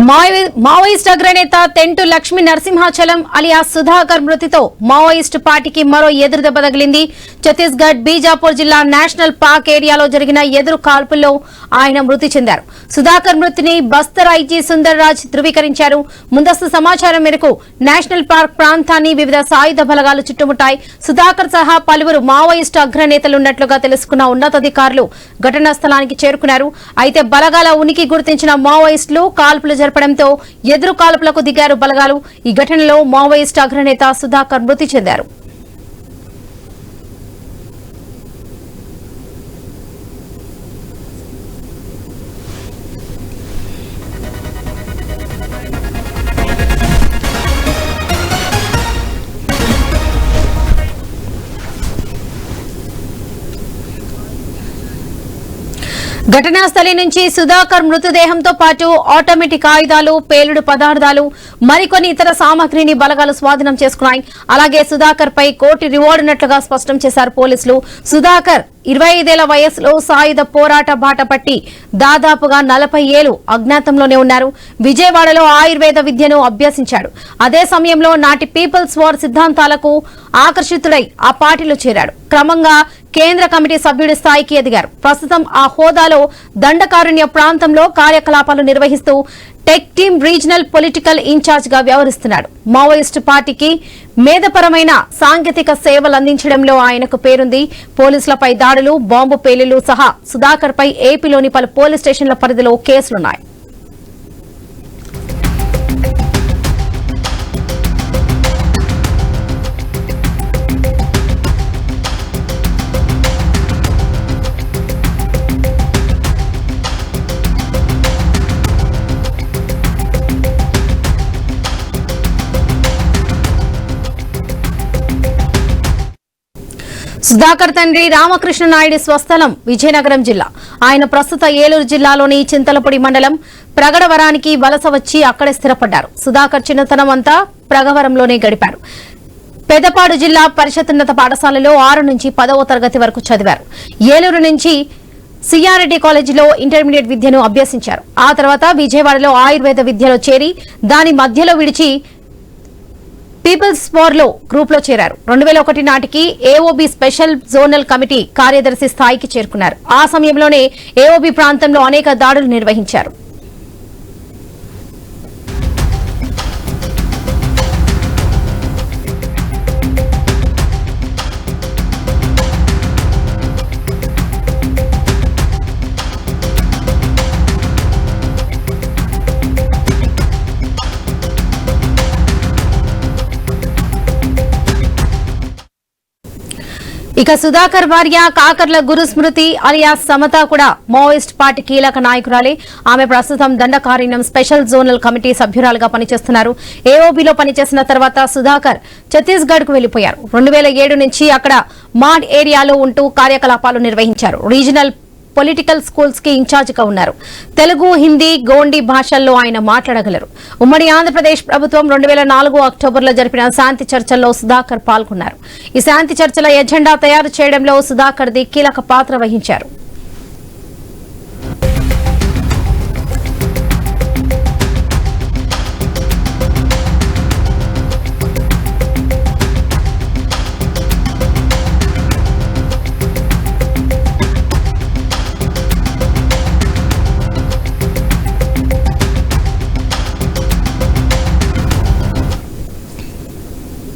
Maoist అగ్రనేత Tentu Lakshmi నరసింహాచలం alias Sudhakar మృతితో Maoist పార్టీకి మరో ఎదురు దెబ్బ తగిలింది. ఛత్తీస్గఢ్ బీజాపూర్ జిల్లా నేషనల్ పార్క్ ఏరియాలో జరిగిన ఎదురు కాల్పుల్లో ఆయన మృతి చెందారు. సుధాకర్ మృతిని బస్తర్ ఐజీ సుందర్ రాజ్ ధృవీకరించారు. ముందస్తు సమాచారం మేరకు నేషనల్ పార్క్ ప్రాంతాన్ని వివిధ సాయుధ బలగాలు చుట్టుముట్టాయి. సుధాకర్ సహా పలువురు మావోయిస్టు అగ్రనేతలున్నట్లుగా తెలుసుకున్న ఉన్నతాధికారులు ఘటనా స్థలానికి చేరుకున్నారు. అయితే బలగాల ఉనికి గుర్తించిన మావోయిస్టులు కాల్పులు జరపడంతో ఎదురు కాల్పులకు దిగారు బలగాలు. ఈ ఘటనలో మావోయిస్టు అగ్రనేత సుధాకర్ మృతి చెందారు. ఘటనా స్థలి నుంచి సుధాకర్ మృతదేహంతో పాటు ఆటోమేటిక్ ఆయుధాలు, పేలుడు పదార్థాలు, మరికొన్ని ఇతర సామగ్రిని బలగాలు స్వాధీనం చేసుకున్నాయి. అలాగే సుధాకర్ పై కోటి రివార్డు ఉన్నట్లుగా స్పష్టం చేశారు పోలీసులు. సుధాకర్ 25 ఏళ్ల వయసులో సాయుధ పోరాట బాట పట్టి దాదాపుగా 40 ఏళ్లు అజ్ఞాతంలోనే ఉన్నారు. విజయవాడలో ఆయుర్వేద విద్యను అభ్యసించాడు. అదే సమయంలో నాటి పీపుల్స్ వార్ సిద్ధాంతాలకు ఆకర్షితుడై ఆ పార్టీలో చేరాడు. క్రమంగా కేంద్ర కమిటీ సభ్యుడి స్థాయికి ఎదిగారు. ప్రస్తుతం ఆ హోదాలో దండకారణ్య ప్రాంతంలో కార్యకలాపాలు నిర్వహిస్తూ tech team regional political incharge గా వ్యవహరిస్తున్నాడు. మావోయిస్టు పార్టీకి మేధపరమైన సాంకేతిక సేవలు అందించడంలో ఆయనకు పేరుంది. పోలీసులపై దాడులు, బాంబు పేలుళ్లు సహా సుధాకర్ పై ఏపీలోని పలు పోలీస్ స్టేషన్ల పరిధిలో కేసులున్నాయి. సుధాకర్ తండ్రి రామకృష్ణ నాయుడు స్వస్థలం విజయనగరం జిల్లా. ఆయన ప్రస్తుత ఏలూరు జిల్లాలోని చింతలపూడి మండలం ప్రగడవరానికి వలస వచ్చి అక్కడే స్థిరపడ్డారు. సుధాకర్ చిన్నతనం అంతా ప్రగవరంలోనే గడిపారు. పెదపాడు జిల్లా పరిషతోన్నత పాఠశాలలో 6 నుంచి 10వ తరగతి వరకు చదివారు. ఏలూరు నుంచి సిఆర్రెడ్డి కాలేజీలో ఇంటర్మీడియట్ విద్యను అభ్యసించారు. ఆ తర్వాత విజయవాడలో ఆయుర్వేద విద్యలో చేరి దాని మధ్యలో విడిచి పీపుల్స్ వార్ లో గ్రూప్ లో చేరారు. 2001 నాటికి ఏఓబీ స్పెషల్ జోనల్ కమిటీ కార్యదర్శి స్థాయికి చేరుకున్నారు. ఆ సమయంలోనే ఏఓబీ ప్రాంతంలో అనేక దాడులు నిర్వహించారు. ఇక సుధాకర్ భార్య కాకర్ల గురుస్మృతి అలియాస్ సమత కూడా మావోయిస్ట్ పార్టీ కీలక నాయకురాలే. ఆమె ప్రస్తుతం దండకారణ్యం స్పెషల్ జోనల్ కమిటీ సభ్యురాలుగా పనిచేస్తున్నారు. ఏఓబీలో పనిచేసిన తర్వాత సుధాకర్ ఛత్తీస్గఢ్ కు వెళ్లిపోయారు. 2007 నుంచి అక్కడ మాడ్ ఏరియాలో ఉంటూ కార్యకలాపాలు నిర్వహించారు. రీజనల్ పొలిటికల్ స్కూల్స్ కి ఇన్ఛార్జ్ గా ఉన్నారు. తెలుగు, హిందీ, గోండి భాషల్లో ఆయన మాట్లాడగలరు. ఉమ్మడి ఆంధ్రప్రదేశ్ ప్రభుత్వం 2004 అక్టోబర్లో జరిపిన శాంతి చర్చల్లో సుధాకర్ పాల్గొన్నారు. ఈ శాంతి చర్చల ఎజెండా తయారు చేయడంలో సుధాకర్ది కీలక పాత్ర వహించారు.